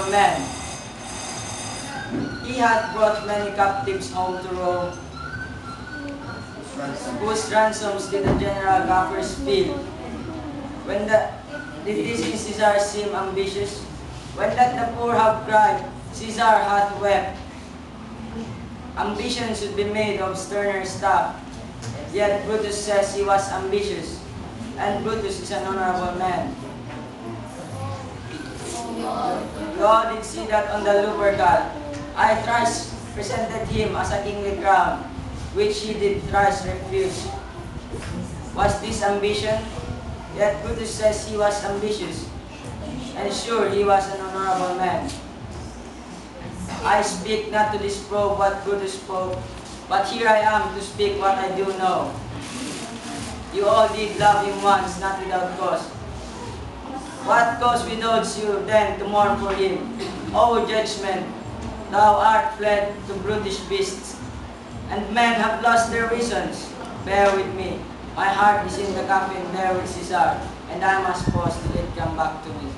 man. He had brought many captives home to Rome, whose ransoms did the general coffers fill. Did this in Caesar seem ambitious? When that the poor have cried, Caesar hath wept. Ambition should be made of sterner stuff. Yet Brutus says he was ambitious, and Brutus is an honorable man. God did see that on the Lupercal. I thrice presented him as a kingly crown, which he did thrice refuse. Was this ambition? Yet Brutus says he was ambitious, and sure he was an honorable man. I speak not to disprove what Brutus spoke, but here I am to speak what I do know. You all did love him once, not without cause. What cause withholds you then to mourn for him? O judgment, thou art fled to brutish beasts, and men have lost their reasons. Bear with me. My heart is in the coffin there with Caesar, and I must pause till it come back to me.